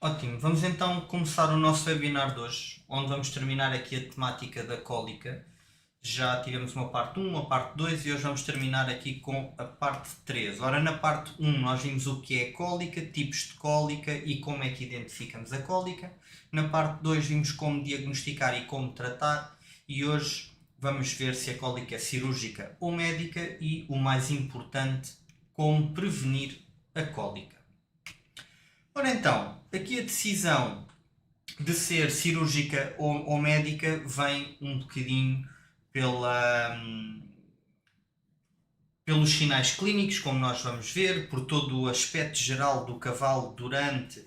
Ótimo, vamos então começar o nosso webinar de hoje, onde vamos terminar aqui a temática da cólica. Já tivemos uma parte 1, uma parte 2 e hoje vamos terminar aqui com a parte 3. Ora, na parte 1 nós vimos o que é cólica, tipos de cólica e como é que identificamos a cólica. Na parte 2 vimos como diagnosticar e como tratar e hoje vamos ver se a cólica é cirúrgica ou médica e, o mais importante, como prevenir a cólica. Ora então, aqui a decisão de ser cirúrgica ou médica vem um bocadinho pelos sinais clínicos, como nós vamos ver, por todo o aspecto geral do cavalo durante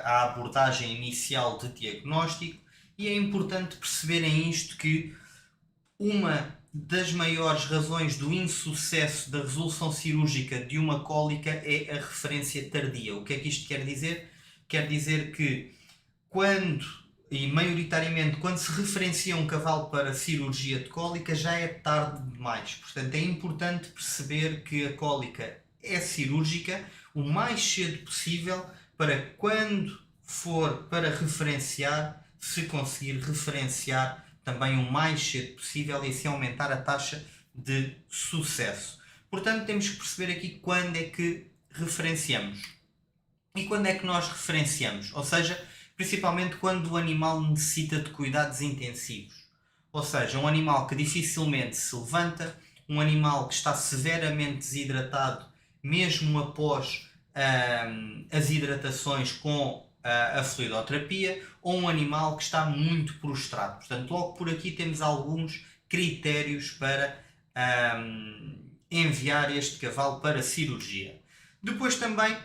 a abordagem inicial de diagnóstico, e é importante perceberem isto, que uma das maiores razões do insucesso da resolução cirúrgica de uma cólica é a referência tardia. O que é que isto quer dizer? Quer dizer que maioritariamente, quando se referencia um cavalo para cirurgia de cólica, já é tarde demais. Portanto, é importante perceber que a cólica é cirúrgica o mais cedo possível, para quando for para referenciar, se conseguir referenciar também o mais cedo possível e assim aumentar a taxa de sucesso. Portanto, temos que perceber aqui quando é que referenciamos. E quando é que nós referenciamos? Ou seja, principalmente quando o animal necessita de cuidados intensivos. Ou seja, um animal que dificilmente se levanta, um animal que está severamente desidratado, mesmo após as hidratações com a fluidoterapia, ou um animal que está muito prostrado. Portanto, logo por aqui temos alguns critérios para enviar este cavalo para cirurgia. Depois também,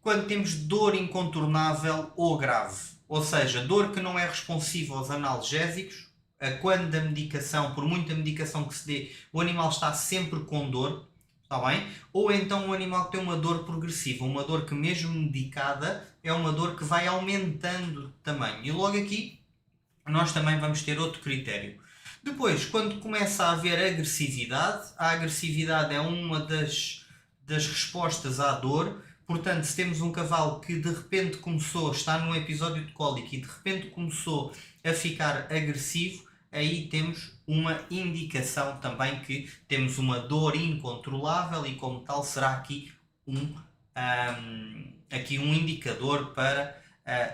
quando temos dor incontornável ou grave, ou seja, dor que não é responsiva aos analgésicos, quando a medicação, por muita medicação que se dê, o animal está sempre com dor, está bem? Ou então um animal que tem uma dor progressiva, uma dor que mesmo medicada é uma dor que vai aumentando de tamanho. E logo aqui nós também vamos ter outro critério. Depois, quando começa a haver agressividade, a agressividade é uma das respostas à dor. Portanto, se temos um cavalo que de repente está num episódio de cólica e de repente começou a ficar agressivo, aí temos uma indicação também que temos uma dor incontrolável e, como tal, será aqui um indicador para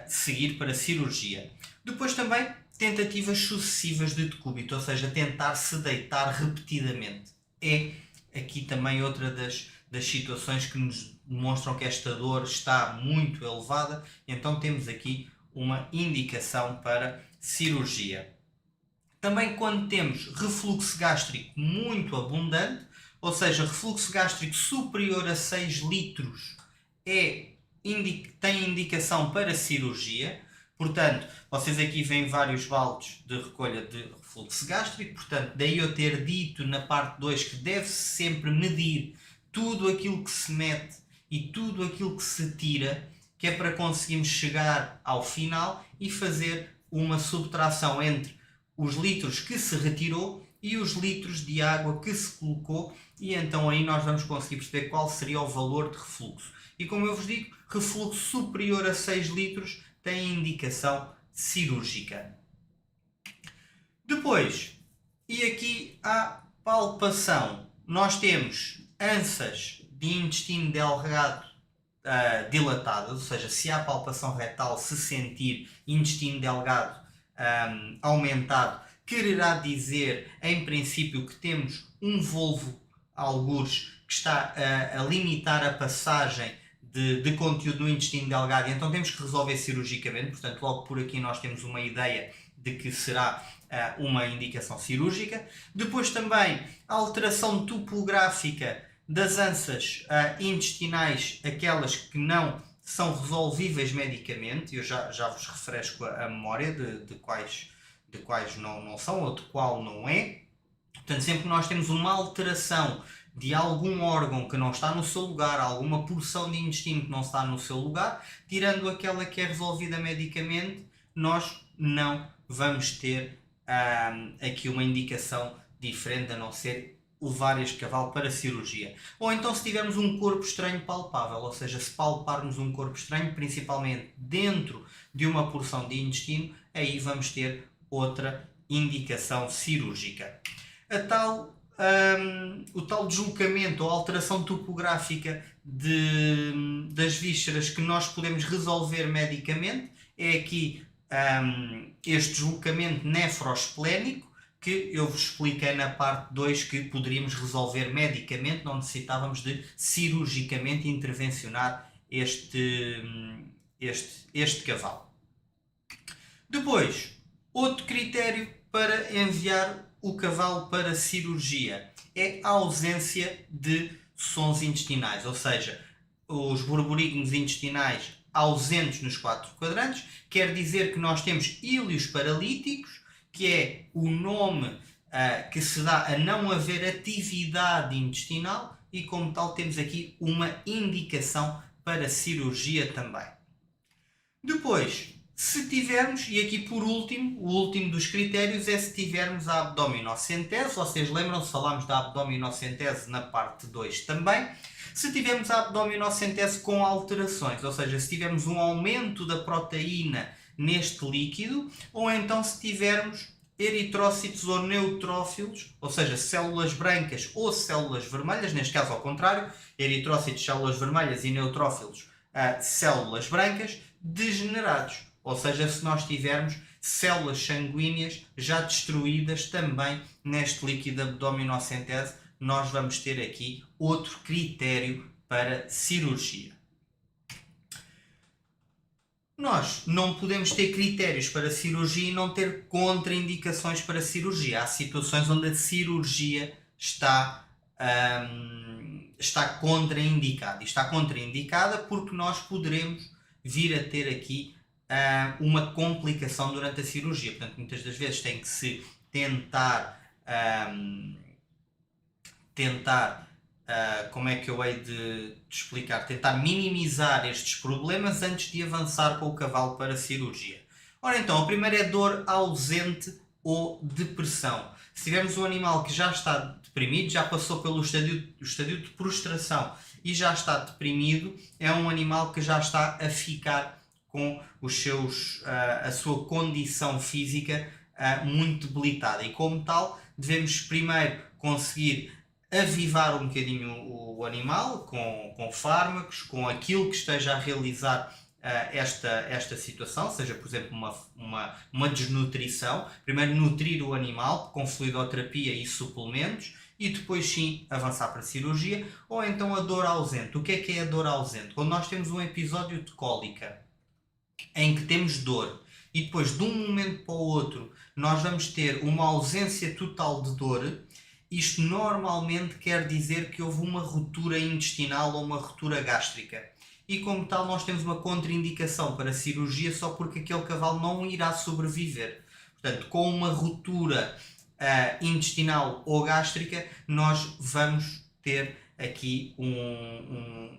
seguir para a cirurgia. Depois também tentativas sucessivas de decúbito, ou seja, tentar se deitar repetidamente. É aqui também outra das situações que nos demonstram que esta dor está muito elevada, então temos aqui uma indicação para cirurgia. Também quando temos refluxo gástrico muito abundante, ou seja, refluxo gástrico superior a 6 litros, tem indicação para cirurgia. Portanto, vocês aqui veem vários baldes de recolha de refluxo gástrico, portanto, daí eu ter dito na parte 2 que deve-se sempre medir tudo aquilo que se mete e tudo aquilo que se tira, que é para conseguirmos chegar ao final e fazer uma subtração entre os litros que se retirou e os litros de água que se colocou, e então aí nós vamos conseguir perceber qual seria o valor de refluxo. E como eu vos digo, refluxo superior a 6 litros tem indicação cirúrgica. Depois, e aqui a palpação, nós temos ânsias de intestino delgado dilatadas, ou seja, se há palpação retal, se sentir intestino delgado aumentado, quererá dizer, em princípio, que temos um volvo algures que está a limitar a passagem de conteúdo no intestino delgado, e então temos que resolver cirurgicamente. Portanto, logo por aqui nós temos uma ideia de que será uma indicação cirúrgica. Depois também a alteração topográfica das ânsias intestinais, aquelas que não são resolvíveis medicamente. Eu já vos refresco a memória de quais não são ou de qual não é. Portanto, sempre que nós temos uma alteração de algum órgão que não está no seu lugar, alguma porção de intestino que não está no seu lugar, tirando aquela que é resolvida medicamente, nós não vamos ter aqui uma indicação diferente, a não ser levar este cavalo para cirurgia. Ou então se tivermos um corpo estranho palpável, ou seja, se palparmos um corpo estranho, principalmente dentro de uma porção de intestino, aí vamos ter outra indicação cirúrgica. O tal deslocamento ou alteração topográfica das vísceras que nós podemos resolver medicamente é aqui este deslocamento nefroesplénico, que eu vos expliquei na parte 2 que poderíamos resolver medicamente, não necessitávamos de cirurgicamente intervencionar este cavalo. Depois, outro critério para enviar o cavalo para cirurgia é a ausência de sons intestinais, ou seja, os borborigmos intestinais ausentes nos 4 quadrantes, quer dizer que nós temos íleos paralíticos, que é o nome que se dá a não haver atividade intestinal, e como tal temos aqui uma indicação para cirurgia também. Depois, se tivermos, e aqui por último, o último dos critérios é se tivermos a abdominocentese. Vocês lembram-se, falámos da abdominocentese na parte 2 também. Se tivermos a abdominocentese com alterações, ou seja, se tivermos um aumento da proteína neste líquido, ou então se tivermos eritrócitos ou neutrófilos, ou seja, células brancas ou células vermelhas, neste caso ao contrário, eritrócitos, células vermelhas, e neutrófilos, células brancas, degenerados. Ou seja, se nós tivermos células sanguíneas já destruídas também neste líquido abdominocentese, nós vamos ter aqui outro critério para cirurgia. Nós não podemos ter critérios para cirurgia e não ter contraindicações para cirurgia. Há situações onde a cirurgia está contraindicada. E está contraindicada porque nós poderemos vir a ter aqui uma complicação durante a cirurgia. Portanto, muitas das vezes tem que se tentar como é que eu hei de explicar? Tentar minimizar estes problemas antes de avançar com o cavalo para a cirurgia. Ora então, a primeira é dor ausente ou depressão. Se tivermos um animal que já está deprimido, já passou pelo estádio de prostração e já está deprimido, é um animal que já está a ficar com a sua condição física muito debilitada. E como tal, devemos primeiro conseguir avivar um bocadinho o animal com fármacos, com aquilo que esteja a realizar esta situação, seja por exemplo uma desnutrição. Primeiro nutrir o animal com fluidoterapia e suplementos e depois sim avançar para a cirurgia. Ou então a dor ausente. O que é a dor ausente? Quando nós temos um episódio de cólica em que temos dor e depois de um momento para o outro nós vamos ter uma ausência total de dor, isto normalmente quer dizer que houve uma ruptura intestinal ou uma ruptura gástrica. E como tal nós temos uma contraindicação para a cirurgia só porque aquele cavalo não irá sobreviver. Portanto, com uma ruptura intestinal ou gástrica, nós vamos ter aqui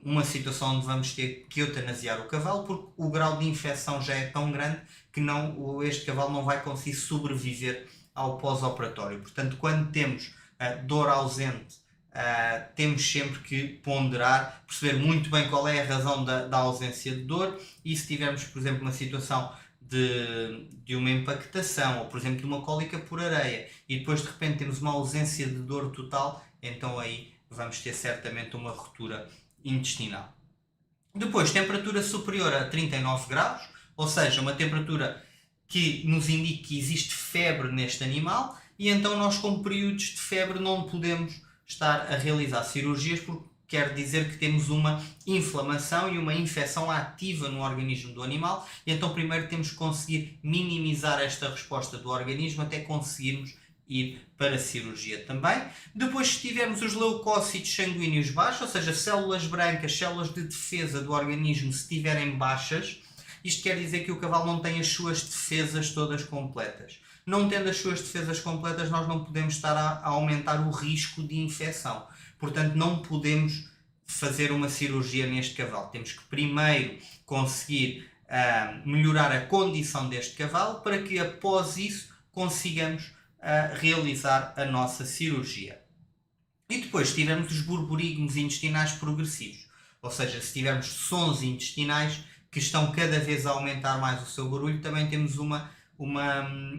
uma situação onde vamos ter que eutanasiar o cavalo, porque o grau de infecção já é tão grande que este cavalo não vai conseguir sobreviver ao pós-operatório. Portanto, quando temos dor ausente, temos sempre que ponderar, perceber muito bem qual é a razão da ausência de dor, e se tivermos, por exemplo, uma situação de uma impactação ou, por exemplo, de uma cólica por areia e depois de repente temos uma ausência de dor total, então aí vamos ter certamente uma ruptura intestinal. Depois, temperatura superior a 39 graus, ou seja, uma temperatura que nos indique que existe febre neste animal, e então nós com períodos de febre não podemos estar a realizar cirurgias porque quer dizer que temos uma inflamação e uma infecção ativa no organismo do animal, e então primeiro temos que conseguir minimizar esta resposta do organismo até conseguirmos ir para a cirurgia também. Depois, se tivermos os leucócitos sanguíneos baixos, ou seja, células brancas, células de defesa do organismo, se estiverem baixas, isto quer dizer que o cavalo não tem as suas defesas todas completas. Não tendo as suas defesas completas, nós não podemos estar a aumentar o risco de infecção. Portanto, não podemos fazer uma cirurgia neste cavalo. Temos que primeiro conseguir melhorar a condição deste cavalo para que após isso consigamos realizar a nossa cirurgia. E depois, se tivermos os burburigmos intestinais progressivos, ou seja, se tivermos sons intestinais que estão cada vez a aumentar mais o seu barulho, também temos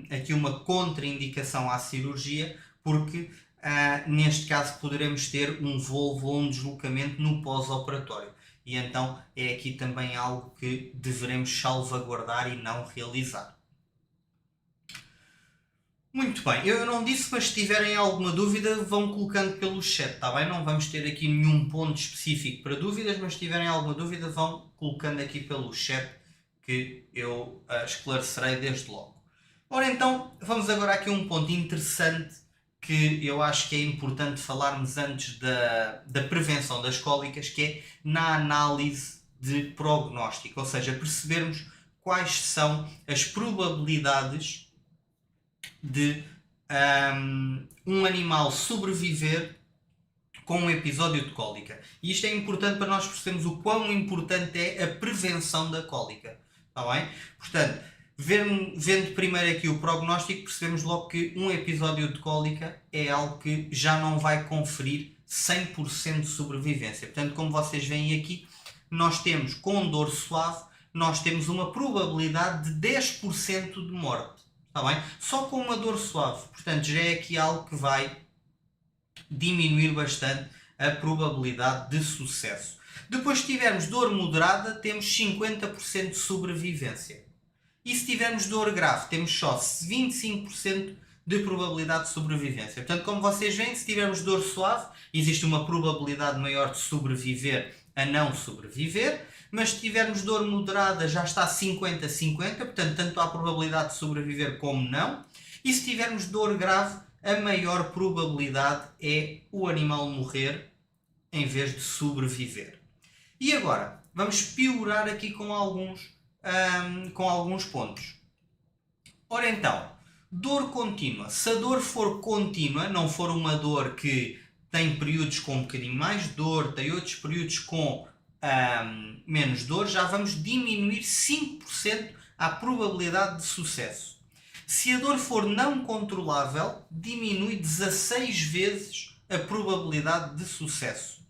aqui uma contraindicação à cirurgia, porque neste caso poderemos ter um volvo ou um deslocamento no pós-operatório. E então é aqui também algo que deveremos salvaguardar e não realizar. Muito bem, eu não disse, mas se tiverem alguma dúvida vão colocando pelo chat, está bem? Não vamos ter aqui nenhum ponto específico para dúvidas, mas se tiverem alguma dúvida vão colocando aqui pelo chat que eu esclarecerei desde logo. Ora então, vamos agora aqui a um ponto interessante que eu acho que é importante falarmos antes da prevenção das cólicas, que é na análise de prognóstico, ou seja, percebermos quais são as probabilidades de um animal sobreviver com um episódio de cólica. E isto é importante para nós percebermos o quão importante é a prevenção da cólica. Está bem? Portanto, vendo primeiro aqui o prognóstico, percebemos logo que um episódio de cólica é algo que já não vai conferir 100% de sobrevivência. Portanto, como vocês veem aqui, nós temos, com dor suave, nós temos uma probabilidade de 10% de morte. Está bem? Só com uma dor suave. Portanto, já é aqui algo que vai diminuir bastante a probabilidade de sucesso. Depois, se tivermos dor moderada, temos 50% de sobrevivência. E se tivermos dor grave, temos só 25% de probabilidade de sobrevivência. Portanto, como vocês veem, se tivermos dor suave, existe uma probabilidade maior de sobreviver a não sobreviver, mas se tivermos dor moderada já está 50-50, portanto tanto há probabilidade de sobreviver como não, e se tivermos dor grave, a maior probabilidade é o animal morrer em vez de sobreviver. E agora, vamos piorar aqui com alguns pontos. Ora então, dor contínua. Se a dor for contínua, não for uma dor que tem períodos com um bocadinho mais dor, tem outros períodos com menos dor, já vamos diminuir 5% a probabilidade de sucesso. Se a dor for não controlável, diminui 16 vezes a probabilidade de sucesso.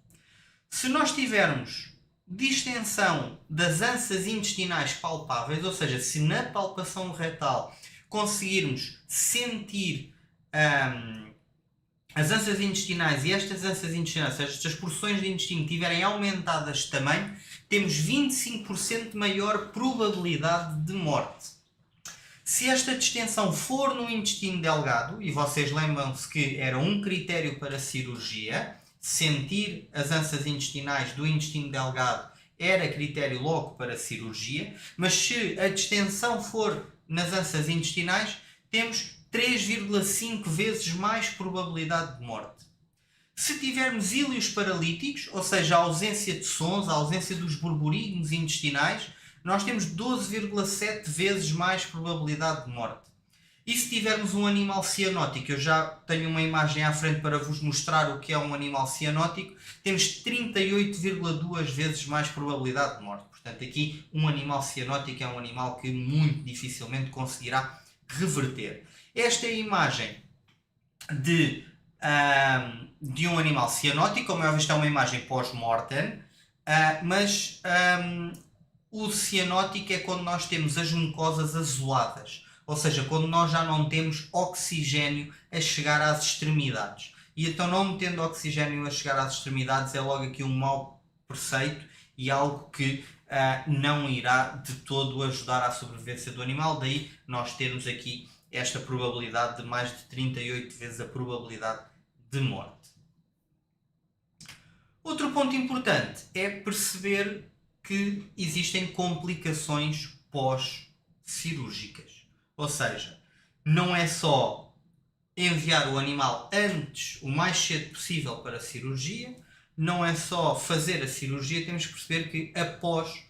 Se nós tivermos distensão das ânsias intestinais palpáveis, ou seja, se na palpação retal conseguirmos sentir as ânsias intestinais e estas ânsias intestinais, estas porções de intestino estiverem aumentadas de tamanho, temos 25% maior probabilidade de morte. Se esta distensão for no intestino delgado, e vocês lembram-se que era um critério para cirurgia, sentir as ânsias intestinais do intestino delgado era critério logo para cirurgia, mas se a distensão for nas ânsias intestinais, temos 3,5 vezes mais probabilidade de morte. Se tivermos íleos paralíticos, ou seja, a ausência de sons, a ausência dos burburigmos intestinais, nós temos 12,7 vezes mais probabilidade de morte. E se tivermos um animal cianótico, eu já tenho uma imagem à frente para vos mostrar o que é um animal cianótico, temos 38,2 vezes mais probabilidade de morte. Portanto, aqui um animal cianótico é um animal que muito dificilmente conseguirá reverter. Esta é a imagem de um animal cianótico, como é visto, é uma imagem pós-mortem, mas o cianótico é quando nós temos as mucosas azuladas, ou seja, quando nós já não temos oxigênio a chegar às extremidades. E então, não tendo oxigênio a chegar às extremidades, é logo aqui um mau preceito e algo que não irá de todo ajudar à sobrevivência do animal. Daí nós termos aqui esta probabilidade de mais de 38 vezes a probabilidade de morte. Outro ponto importante é perceber que existem complicações pós-cirúrgicas. Ou seja, não é só enviar o animal antes, o mais cedo possível para a cirurgia, não é só fazer a cirurgia, temos que perceber que após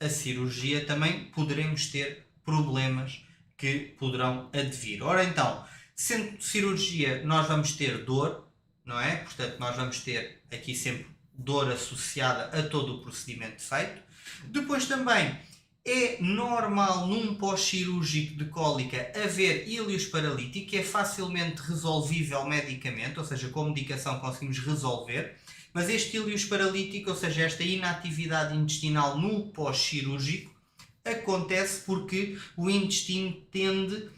a cirurgia também poderemos ter problemas que poderão advir. Ora então, sendo cirurgia, nós vamos ter dor, não é? Portanto, nós vamos ter aqui sempre dor associada a todo o procedimento feito. Depois também É normal num pós-cirúrgico de cólica haver íleos paralítico, que é facilmente resolvível medicamente, ou seja, com medicação conseguimos resolver, mas este íleos paralítico, ou seja, esta inatividade intestinal no pós-cirúrgico, acontece porque o intestino tende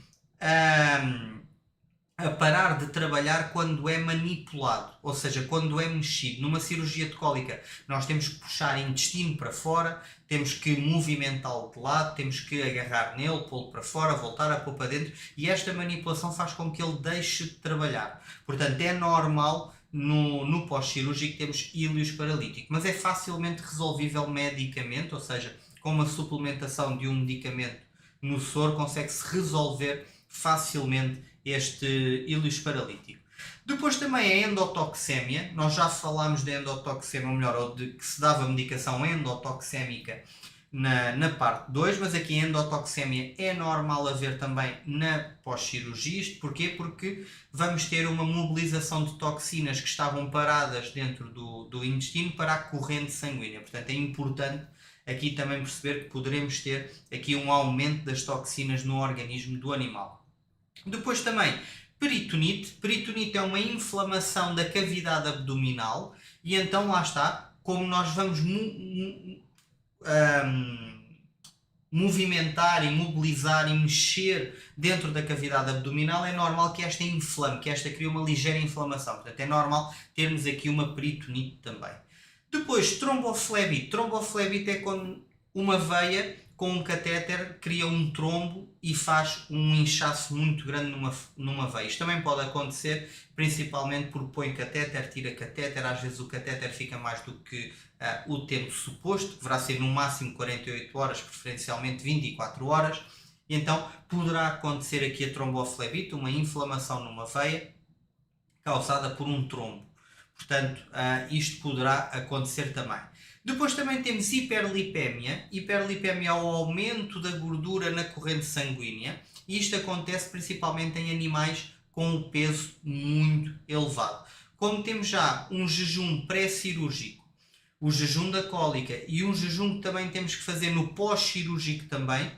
a parar de trabalhar quando é manipulado, ou seja, quando é mexido. Numa cirurgia de cólica nós temos que puxar intestino para fora, temos que movimentá-lo de lado, temos que agarrar nele, pô-lo para fora, voltar a pôr para dentro, e esta manipulação faz com que ele deixe de trabalhar. Portanto, é normal no pós-cirúrgico temos íleos paralítico, mas é facilmente resolvível medicamente, ou seja, com uma suplementação de um medicamento no soro consegue-se resolver facilmente este íleos paralítico. Depois também a endotoxémia, nós já falámos de endotoxémia, ou melhor, ou de que se dava medicação endotoxémica na parte 2, mas aqui a endotoxémia é normal haver também na pós-cirurgia. Isto porquê? Porque vamos ter uma mobilização de toxinas que estavam paradas dentro do intestino para a corrente sanguínea. Portanto, é importante aqui também perceber que poderemos ter aqui um aumento das toxinas no organismo do animal. Depois também peritonite. Peritonite é uma inflamação da cavidade abdominal e então lá está, como nós vamos movimentar e mobilizar e mexer dentro da cavidade abdominal, é normal que esta inflame, que esta crie uma ligeira inflamação. Portanto, é normal termos aqui uma peritonite também. Depois, tromboflebite. Tromboflebite é quando uma veia com um catéter cria um trombo e faz um inchaço muito grande numa veia. Isto também pode acontecer, principalmente porque põe catéter, tira catéter, às vezes o catéter fica mais do que o tempo suposto, deverá ser no máximo 48 horas, preferencialmente 24 horas, e então poderá acontecer aqui a tromboflebite, uma inflamação numa veia causada por um trombo. Portanto, isto poderá acontecer também. Depois também temos hiperlipémia. Hiperlipémia é o aumento da gordura na corrente sanguínea. E isto acontece principalmente em animais com um peso muito elevado. Como temos já um jejum pré-cirúrgico, o jejum da cólica e um jejum que também temos que fazer no pós-cirúrgico também,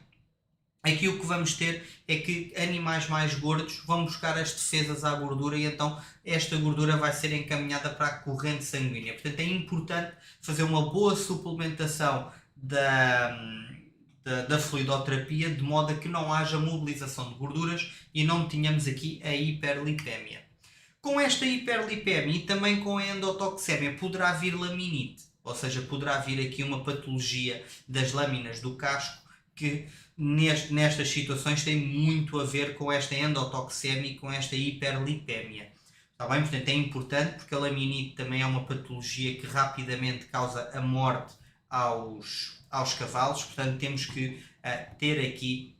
aqui o que vamos ter é que animais mais gordos vão buscar as defesas à gordura e então esta gordura vai ser encaminhada para a corrente sanguínea. Portanto, é importante fazer uma boa suplementação da fluidoterapia, de modo a que não haja mobilização de gorduras e não tenhamos aqui a hiperlipémia. Com esta hiperlipémia e também com a endotoxémia poderá vir laminite, ou seja, poderá vir aqui uma patologia das lâminas do casco que nestas situações tem muito a ver com esta endotoxémia e com esta hiperlipémia. Está bem? Portanto, é importante porque a laminite também é uma patologia que rapidamente causa a morte aos cavalos, portanto temos que ter aqui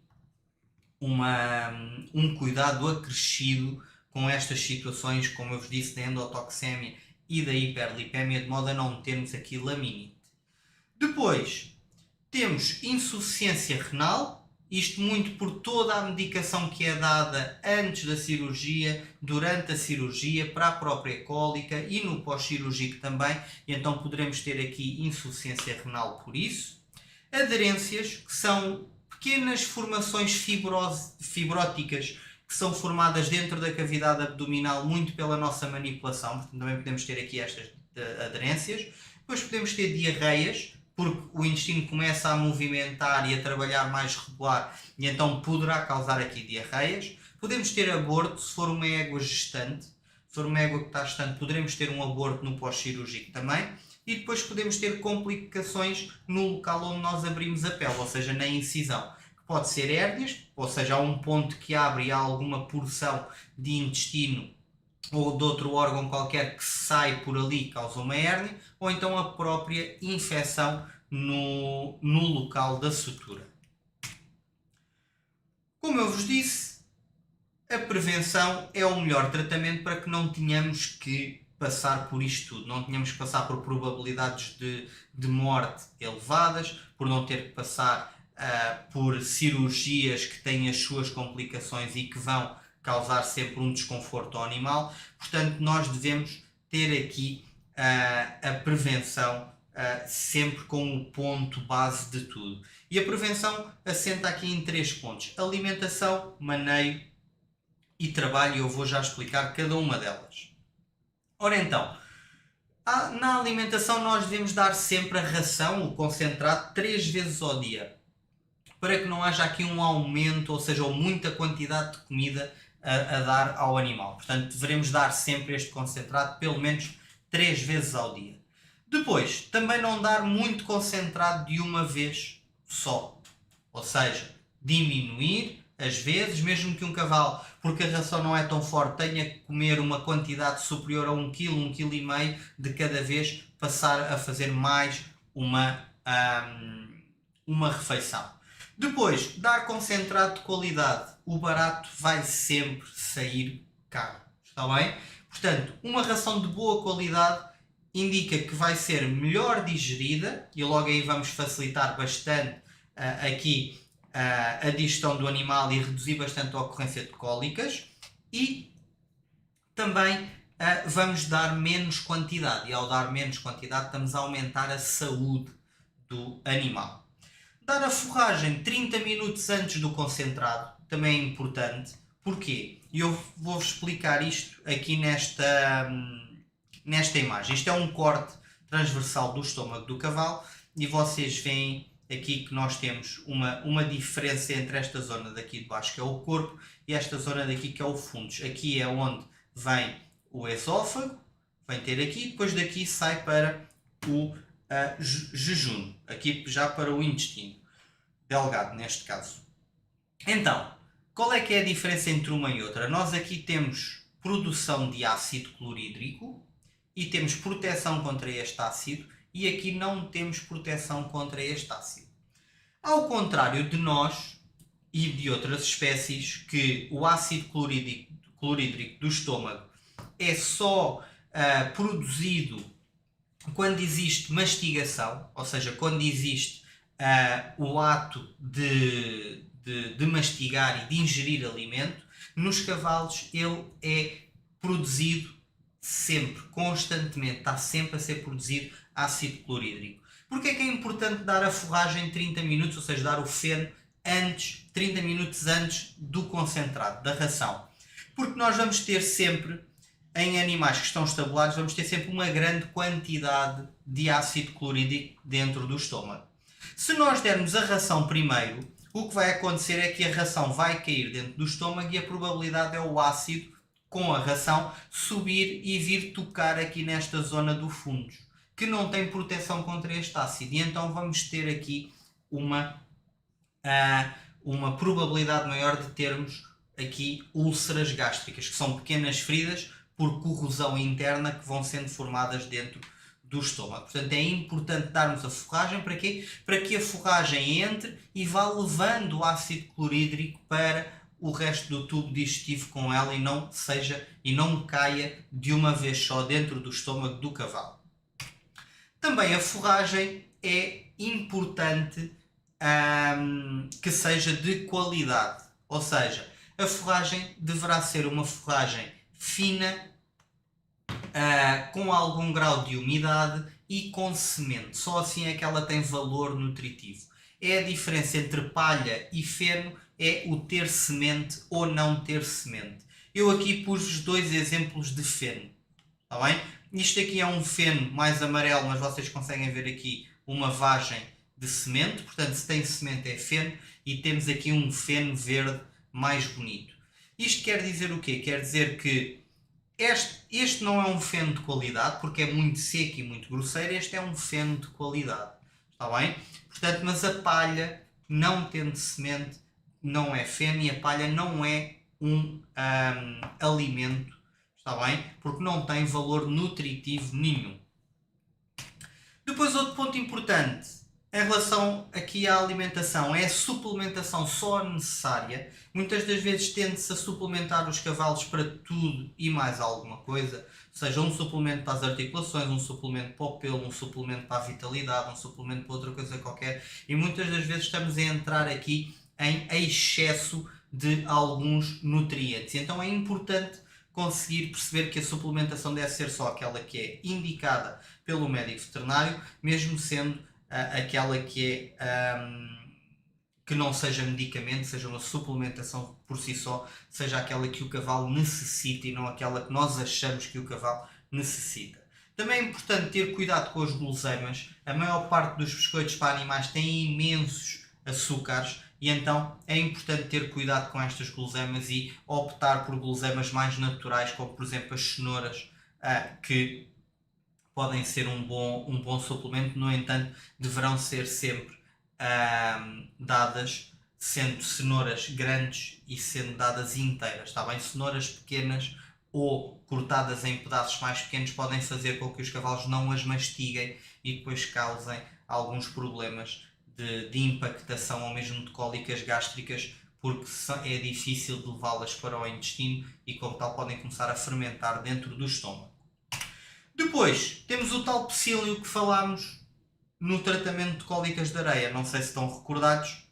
um cuidado acrescido com estas situações, como eu vos disse, da endotoxémia e da hiperlipémia, de modo a não termos aqui laminite. Depois, temos insuficiência renal, isto muito por toda a medicação que é dada antes da cirurgia, durante a cirurgia, para a própria cólica e no pós-cirúrgico também, e então poderemos ter aqui insuficiência renal por isso. Aderências, que são pequenas formações fibróticas que são formadas dentro da cavidade abdominal muito pela nossa manipulação, portanto também podemos ter aqui estas aderências. Depois podemos ter diarreias, porque o intestino começa a movimentar e a trabalhar mais regular e então poderá causar aqui diarreias. Podemos ter aborto se for uma égua gestante. Se for uma égua que está gestante, poderemos ter um aborto no pós-cirúrgico também. E depois podemos ter complicações no local onde nós abrimos a pele, ou seja, na incisão. Pode ser hérnias, ou seja, há um ponto que abre e há alguma porção de intestino ou de outro órgão qualquer que sai por ali e causa uma hérnia, ou então a própria infecção no local da sutura. Como eu vos disse, a prevenção é o melhor tratamento para que não tenhamos que passar por isto tudo, não tenhamos que passar por probabilidades de morte elevadas, por não ter que passar por cirurgias que têm as suas complicações e que vão causar sempre um desconforto ao animal. Portanto, nós devemos ter aqui a prevenção sempre com o ponto base de tudo. E a prevenção assenta aqui em 3 pontos: alimentação, maneio e trabalho. E eu vou já explicar cada uma delas. Ora então, na alimentação nós devemos dar sempre a ração, o concentrado, 3 vezes ao dia, para que não haja aqui um aumento, ou seja, muita quantidade de comida a dar ao animal. Portanto, devemos dar sempre este concentrado pelo menos 3 vezes ao dia. Depois, também não dar muito concentrado de uma vez só. Ou seja, diminuir as vezes, mesmo que um cavalo, porque a ração não é tão forte, tenha que comer uma quantidade superior a 1 kg, 1,5 kg de cada vez, passar a fazer mais uma refeição. Depois, dar concentrado de qualidade. O barato vai sempre sair caro. Está bem? Portanto, uma ração de boa qualidade indica que vai ser melhor digerida, e logo aí vamos facilitar bastante aqui a digestão do animal e reduzir bastante a ocorrência de cólicas, e também vamos dar menos quantidade, e ao dar menos quantidade estamos a aumentar a saúde do animal. Dar a forragem 30 minutos antes do concentrado também é importante. Porquê? E eu vou-vos explicar isto aqui nesta imagem. Isto é um corte transversal do estômago do cavalo, e vocês veem aqui que nós temos uma diferença entre esta zona daqui de baixo, que é o corpo, e esta zona daqui, que é o fundus. Aqui é onde vem o esófago, vem ter aqui, depois daqui sai para o jejum, aqui já para o intestino delgado, neste caso. Então, qual é que é a diferença entre uma e outra? Nós aqui temos produção de ácido clorídrico e temos proteção contra este ácido, e aqui não temos proteção contra este ácido. Ao contrário de nós e de outras espécies, que o ácido clorídrico do estômago é só produzido quando existe mastigação, ou seja, quando existe o ato de mastigar e de ingerir alimento. Nos cavalos ele é produzido sempre, constantemente, está sempre a ser produzido ácido clorídrico. Porquê é que é importante dar a forragem 30 minutos, ou seja, dar o feno 30 minutos antes do concentrado, da ração? Porque nós vamos ter sempre, em animais que estão estabulados, vamos ter sempre uma grande quantidade de ácido clorídrico dentro do estômago. Se nós dermos a ração primeiro, o que vai acontecer é que a ração vai cair dentro do estômago, e a probabilidade é o ácido com a ração subir e vir tocar aqui nesta zona do fundus, que não tem proteção contra este ácido, e então vamos ter aqui uma probabilidade maior de termos aqui úlceras gástricas, que são pequenas feridas por corrosão interna que vão sendo formadas dentro do estômago. Portanto, é importante darmos a forragem para quê? Para que a forragem entre e vá levando o ácido clorídrico para o resto do tubo digestivo com ela, e não caia de uma vez só dentro do estômago do cavalo. Também a forragem é importante que seja de qualidade, ou seja, a forragem deverá ser uma forragem fina, com algum grau de umidade e com semente. Só assim é que ela tem valor nutritivo. É a diferença entre palha e feno, é o ter semente ou não ter semente. Eu aqui pus-vos 2 exemplos de feno. Está bem? Isto aqui é um feno mais amarelo, mas vocês conseguem ver aqui uma vagem de semente. Portanto, se tem semente é feno, e temos aqui um feno verde mais bonito. Isto quer dizer o quê? Quer dizer que este não é um feno de qualidade, porque é muito seco e muito grosseiro. Este é um feno de qualidade. Está bem? Portanto, mas a palha, não tendo semente, não é feno, e a palha não é um alimento. Está bem? Porque não tem valor nutritivo nenhum. Depois, outro ponto importante em relação aqui à alimentação é a suplementação só necessária. Muitas das vezes tende-se a suplementar os cavalos para tudo e mais alguma coisa, seja um suplemento para as articulações, um suplemento para o pelo, um suplemento para a vitalidade, um suplemento para outra coisa qualquer, e muitas das vezes estamos a entrar aqui em excesso de alguns nutrientes. Então é importante conseguir perceber que a suplementação deve ser só aquela que é indicada pelo médico veterinário, mesmo sendo aquela que é que não seja medicamento, seja uma suplementação por si só, seja aquela que o cavalo necessita e não aquela que nós achamos que o cavalo necessita. Também é importante ter cuidado com as guloseimas. A maior parte dos biscoitos para animais tem imensos açúcares e então é importante ter cuidado com estas guloseimas e optar por guloseimas mais naturais, como por exemplo as cenouras, que podem ser um bom suplemento. No entanto, deverão ser sempre dadas sendo cenouras grandes e sendo dadas inteiras, está bem? Cenouras pequenas ou cortadas em pedaços mais pequenos podem fazer com que os cavalos não as mastiguem e depois causem alguns problemas de impactação ou mesmo de cólicas gástricas, porque é difícil de levá-las para o intestino e como tal podem começar a fermentar dentro do estômago. Depois temos o tal psílio que falámos no tratamento de cólicas de areia, não sei se estão recordados.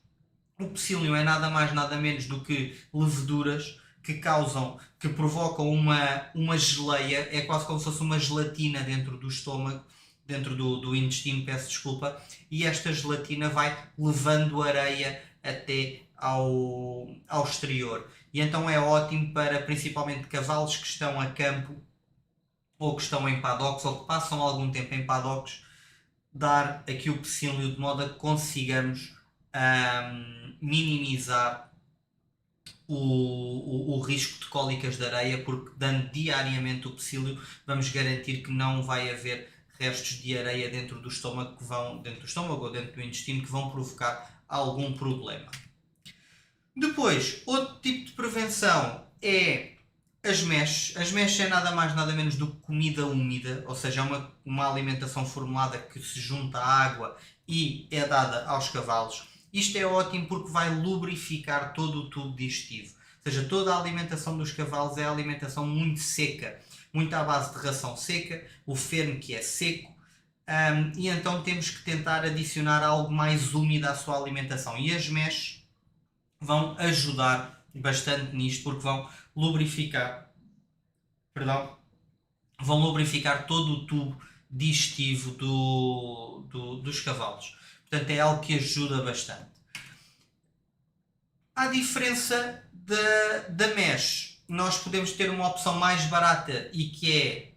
O psílio é nada mais nada menos do que leveduras que provocam uma geleia, é quase como se fosse uma gelatina dentro do estômago, dentro do intestino, peço desculpa, e esta gelatina vai levando areia até ao exterior. E então é ótimo para principalmente cavalos que estão a campo ou que estão em paddocks ou que passam algum tempo em paddocks, dar aqui o psílio de modo a que consigamos minimizar o risco de cólicas de areia, porque dando diariamente o psílio vamos garantir que não vai haver restos de areia dentro do estômago ou dentro do intestino que vão provocar algum problema. Depois, outro tipo de prevenção é as meshes. As meshes é nada mais nada menos do que comida úmida, ou seja, é uma alimentação formulada que se junta à água e é dada aos cavalos. Isto é ótimo porque vai lubrificar todo o tubo digestivo. Ou seja, toda a alimentação dos cavalos é alimentação muito seca, muito à base de ração seca, o feno que é seco, e então temos que tentar adicionar algo mais úmido à sua alimentação. E as meshes vão ajudar bastante nisto porque vão lubrificar todo o tubo digestivo dos cavalos. Portanto, é algo que ajuda bastante. À diferença da mesh, nós podemos ter uma opção mais barata e que é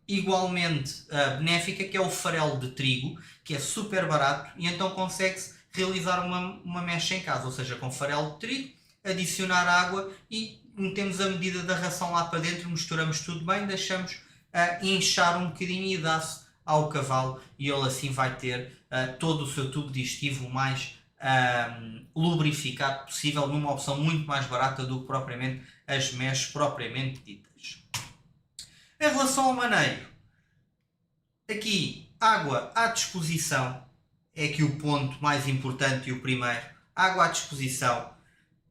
igualmente benéfica, que é o farelo de trigo, que é super barato e então consegue-se realizar uma mesh em casa, ou seja, com farelo de trigo, adicionar água e metemos a medida da ração lá para dentro, misturamos tudo bem, deixamos inchar um bocadinho e dá-se ao cavalo e ele assim vai ter todo o seu tubo digestivo o mais lubrificado possível, numa opção muito mais barata do que propriamente as meshes propriamente ditas. Em relação ao maneio, aqui água à disposição é aqui o ponto mais importante e o primeiro. Água à disposição,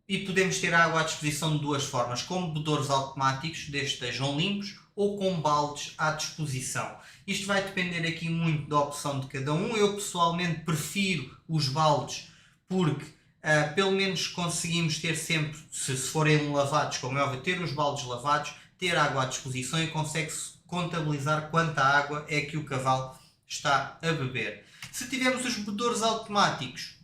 e podemos ter água à disposição de duas formas, com bebedouros automáticos, desde que estejam limpos, ou com baldes à disposição. Isto vai depender aqui muito da opção de cada um. Eu pessoalmente prefiro os baldes porque pelo menos conseguimos ter sempre, se forem lavados, como é óbvio, ter os baldes lavados, ter água à disposição e consegue-se contabilizar quanta água é que o cavalo está a beber. Se tivermos os bebedouros automáticos,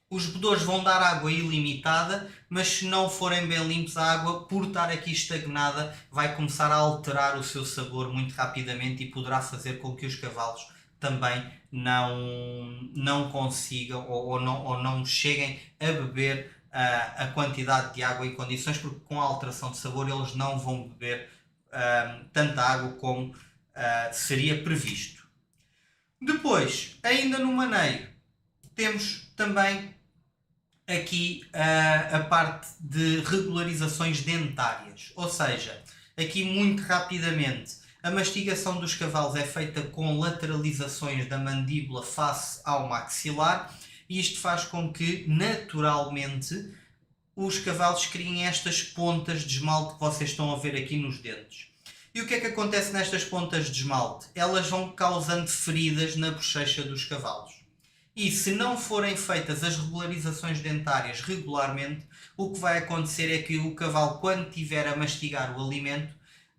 os bebedouros vão dar água ilimitada, mas se não forem bem limpos, a água, por estar aqui estagnada, vai começar a alterar o seu sabor muito rapidamente e poderá fazer com que os cavalos também não consigam ou não cheguem a beber a quantidade de água em condições, porque com a alteração de sabor eles não vão beber tanta água como seria previsto. Depois, ainda no maneio, temos também aqui a parte de regularizações dentárias, ou seja, aqui muito rapidamente a mastigação dos cavalos é feita com lateralizações da mandíbula face ao maxilar e isto faz com que naturalmente os cavalos criem estas pontas de esmalte que vocês estão a ver aqui nos dentes. E o que é que acontece nestas pontas de esmalte? Elas vão causando feridas na bochecha dos cavalos. E se não forem feitas as regularizações dentárias regularmente, o que vai acontecer é que o cavalo, quando estiver a mastigar o alimento,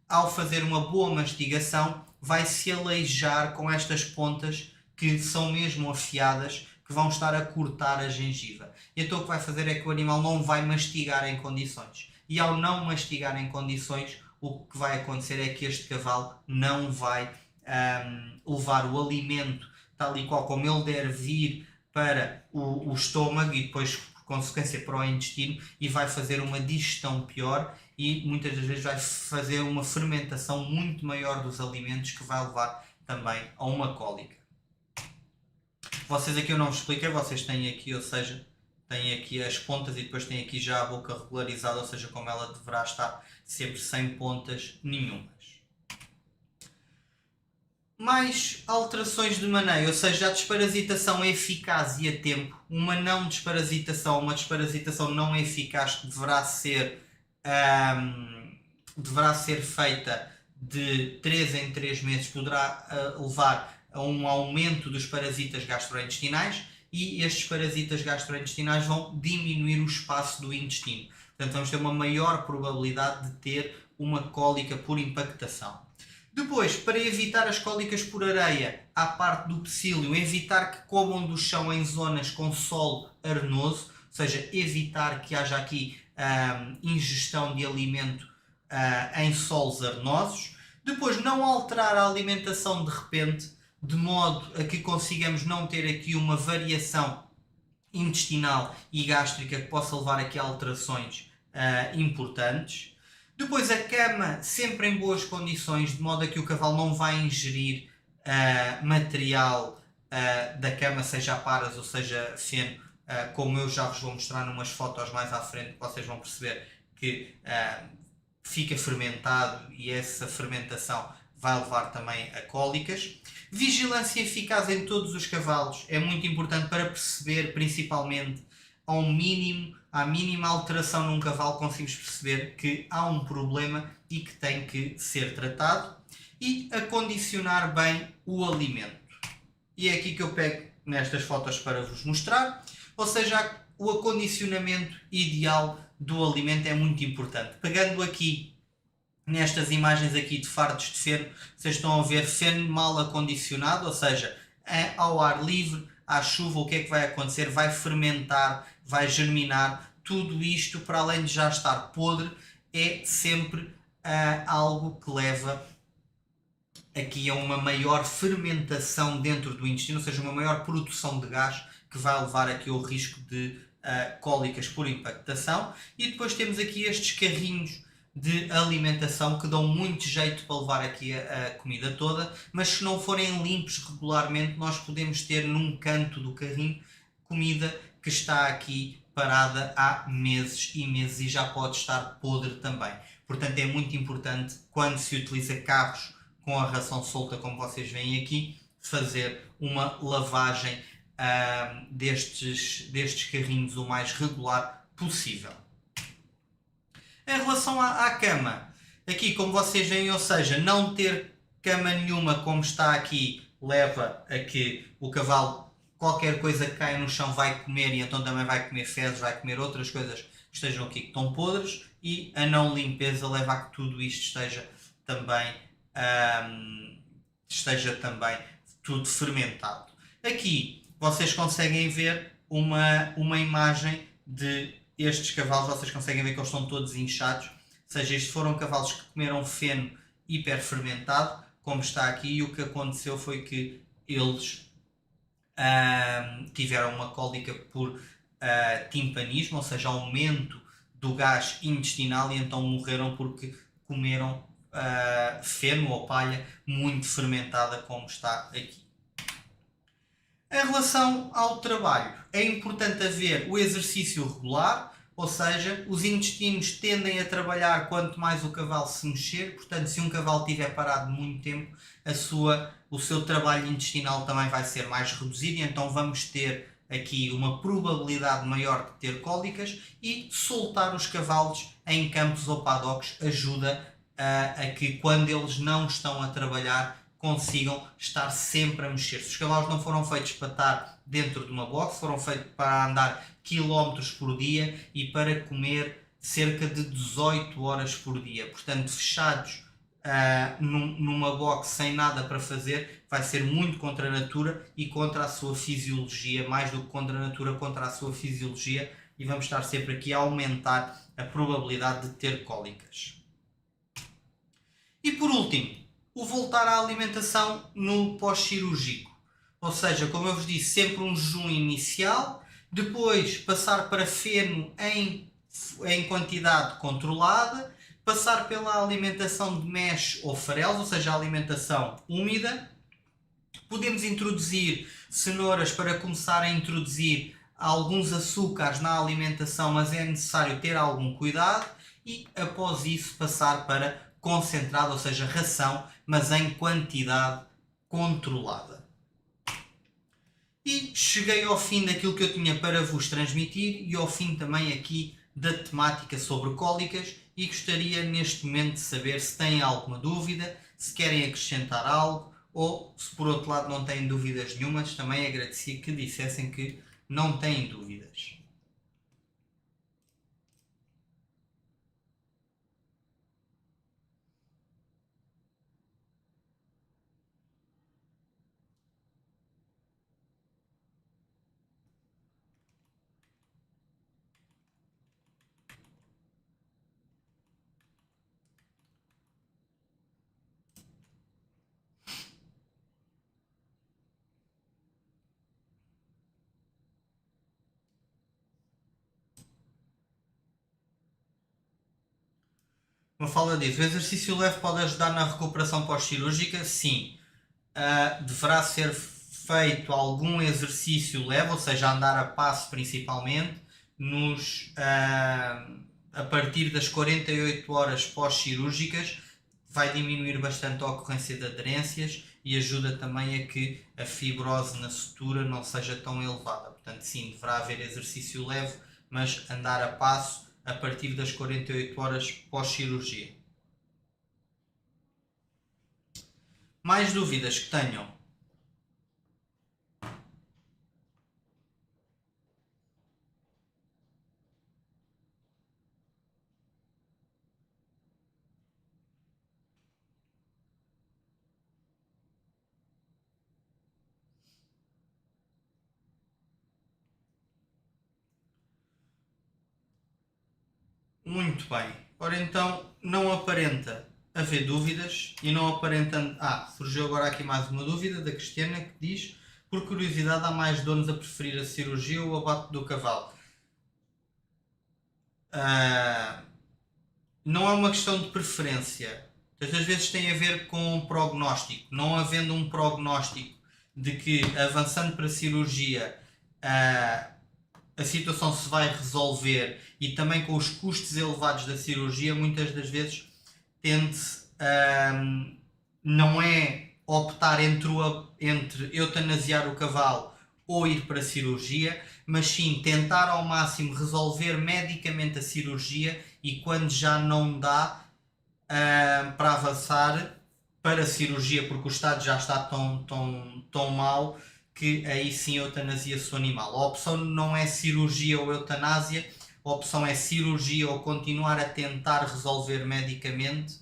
ao fazer uma boa mastigação, vai se aleijar com estas pontas que são mesmo afiadas, que vão estar a cortar a gengiva. E então o que vai fazer é que o animal não vai mastigar em condições. E ao não mastigar em condições, o que vai acontecer é que este cavalo não vai levar o alimento tal e qual como ele deve vir para o estômago e depois, por consequência, para o intestino, e vai fazer uma digestão pior e muitas das vezes vai fazer uma fermentação muito maior dos alimentos, que vai levar também a uma cólica. Vocês aqui eu não vos expliquei, vocês têm aqui, ou seja, têm aqui as pontas e depois têm aqui já a boca regularizada, ou seja, como ela deverá estar sempre sem pontas nenhumas. Mais alterações de maneio, ou seja, a desparasitação eficaz e a tempo. Uma não desparasitação, uma desparasitação não eficaz que deverá ser feita de 3 em 3 meses, poderá levar a um aumento dos parasitas gastrointestinais, e estes parasitas gastrointestinais vão diminuir o espaço do intestino. Portanto, vamos ter uma maior probabilidade de ter uma cólica por impactação. Depois, para evitar as cólicas por areia, à parte do psílio, evitar que comam do chão em zonas com solo arenoso, ou seja, evitar que haja aqui ingestão de alimento em solos arenosos. Depois, não alterar a alimentação de repente, de modo a que consigamos não ter aqui uma variação intestinal e gástrica que possa levar aqui a alterações importantes. Depois, a cama sempre em boas condições, de modo a que o cavalo não vai ingerir material da cama, seja a paras ou seja feno, como eu já vos vou mostrar numas fotos mais à frente, vocês vão perceber que fica fermentado e essa fermentação vai levar também a cólicas. Vigilância eficaz em todos os cavalos é muito importante para perceber, principalmente, à mínima alteração num cavalo, conseguimos perceber que há um problema e que tem que ser tratado. E acondicionar bem o alimento. E é aqui que eu pego nestas fotos para vos mostrar. Ou seja, o acondicionamento ideal do alimento é muito importante. Pegando aqui nestas imagens aqui de fardos de feno, vocês estão a ver feno mal acondicionado, ou seja, ao ar livre, à chuva, o que é que vai acontecer? Vai fermentar, vai germinar. Tudo isto, para além de já estar podre, é sempre algo que leva aqui a uma maior fermentação dentro do intestino, ou seja, uma maior produção de gás, que vai levar aqui ao risco de cólicas por impactação. E depois temos aqui estes carrinhos de alimentação que dão muito jeito para levar aqui a comida toda, mas se não forem limpos regularmente, nós podemos ter num canto do carrinho comida que está aqui parada há meses e meses e já pode estar podre também. Portanto, é muito importante, quando se utiliza carros com a ração solta, como vocês veem aqui, fazer uma lavagem destes carrinhos o mais regular possível. Em relação à cama, aqui como vocês veem, ou seja, não ter cama nenhuma como está aqui, leva a que o cavalo, qualquer coisa que caia no chão, vai comer, e então também vai comer fezes, vai comer outras coisas que estejam aqui que estão podres, e a não limpeza leva a que tudo isto esteja também tudo fermentado. Aqui vocês conseguem ver uma imagem de estes cavalos, vocês conseguem ver que eles estão todos inchados, ou seja, estes foram cavalos que comeram feno hiperfermentado, como está aqui, e o que aconteceu foi que eles tiveram uma cólica por timpanismo, ou seja, aumento do gás intestinal, e então morreram porque comeram feno ou palha muito fermentada, como está aqui. Em relação ao trabalho, é importante haver o exercício regular, ou seja, os intestinos tendem a trabalhar quanto mais o cavalo se mexer. Portanto, se um cavalo estiver parado muito tempo, o seu trabalho intestinal também vai ser mais reduzido, e então vamos ter aqui uma probabilidade maior de ter cólicas. E soltar os cavalos em campos ou paddocks ajuda a que, quando eles não estão a trabalhar, consigam estar sempre a mexer. Se os cavalos não foram feitos para estar dentro de uma box, foram feitos para andar quilómetros por dia e para comer cerca de 18 horas por dia. Portanto, fechados numa box sem nada para fazer, vai ser muito contra a natura e contra a sua fisiologia, mais do que contra a natura, contra a sua fisiologia, e vamos estar sempre aqui a aumentar a probabilidade de ter cólicas. E por último, o voltar à alimentação no pós-cirúrgico. Ou seja, como eu vos disse, sempre um jejum inicial, depois passar para feno em quantidade controlada, passar pela alimentação de mesh ou farelos, ou seja, a alimentação úmida. Podemos introduzir cenouras para começar a introduzir alguns açúcares na alimentação, mas é necessário ter algum cuidado, e após isso passar para concentrado, ou seja, ração, mas em quantidade controlada. E cheguei ao fim daquilo que eu tinha para vos transmitir e ao fim também aqui da temática sobre cólicas, e gostaria neste momento de saber se têm alguma dúvida, se querem acrescentar algo, ou se por outro lado não têm dúvidas nenhumas. Também agradecia que dissessem que não têm dúvidas. Uma fala diz: o exercício leve pode ajudar na recuperação pós-cirúrgica? Sim. Deverá ser feito algum exercício leve, ou seja, andar a passo principalmente, a partir das 48 horas pós-cirúrgicas. Vai diminuir bastante a ocorrência de aderências e ajuda também a que a fibrose na sutura não seja tão elevada. Portanto, sim, deverá haver exercício leve, mas andar a passo a partir das 48 horas pós-cirurgia. Mais dúvidas que tenham? Muito bem. Ora então, não aparenta haver dúvidas e não aparenta... surgiu agora aqui mais uma dúvida da Cristiana, que diz: por curiosidade, há mais donos a preferir a cirurgia ou o abate do cavalo? Não é uma questão de preferência. Às vezes tem a ver com um prognóstico. Não havendo um prognóstico de que, avançando para a cirurgia, a situação se vai resolver, e também com os custos elevados da cirurgia, muitas das vezes tende-se não é optar entre eutanasiar o cavalo ou ir para a cirurgia, mas sim tentar ao máximo resolver medicamente a cirurgia, e quando já não dá para avançar para a cirurgia, porque o estado já está tão mal, que aí sim eutanasia-se o animal. A opção não é cirurgia ou eutanásia, a opção é cirurgia ou continuar a tentar resolver medicamente,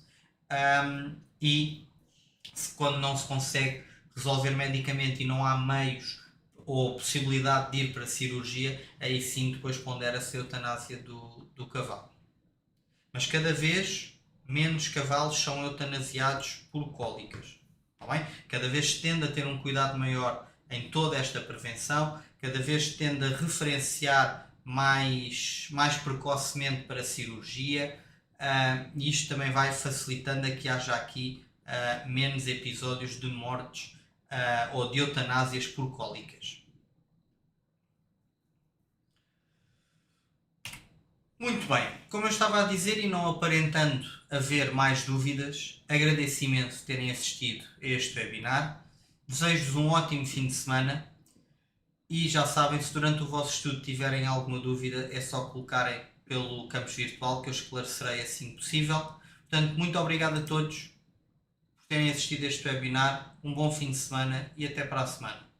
e quando não se consegue resolver medicamente e não há meios ou possibilidade de ir para a cirurgia, aí sim depois pondera-se a eutanásia do cavalo. Mas cada vez menos cavalos são eutanasiados por cólicas. Está bem? Cada vez se tende a ter um cuidado maior em toda esta prevenção, cada vez se tende a referenciar mais precocemente para a cirurgia, e isto também vai facilitando a que haja aqui menos episódios de mortes ou de eutanásias por cólicas. Muito bem, como eu estava a dizer, e não aparentando haver mais dúvidas, agradeço imenso terem assistido a este webinar. Desejo-vos um ótimo fim de semana, e já sabem, se durante o vosso estudo tiverem alguma dúvida, é só colocarem pelo campus virtual que eu esclarecerei assim que possível. Portanto, muito obrigado a todos terem assistido a este webinar. Um bom fim de semana e até para a semana.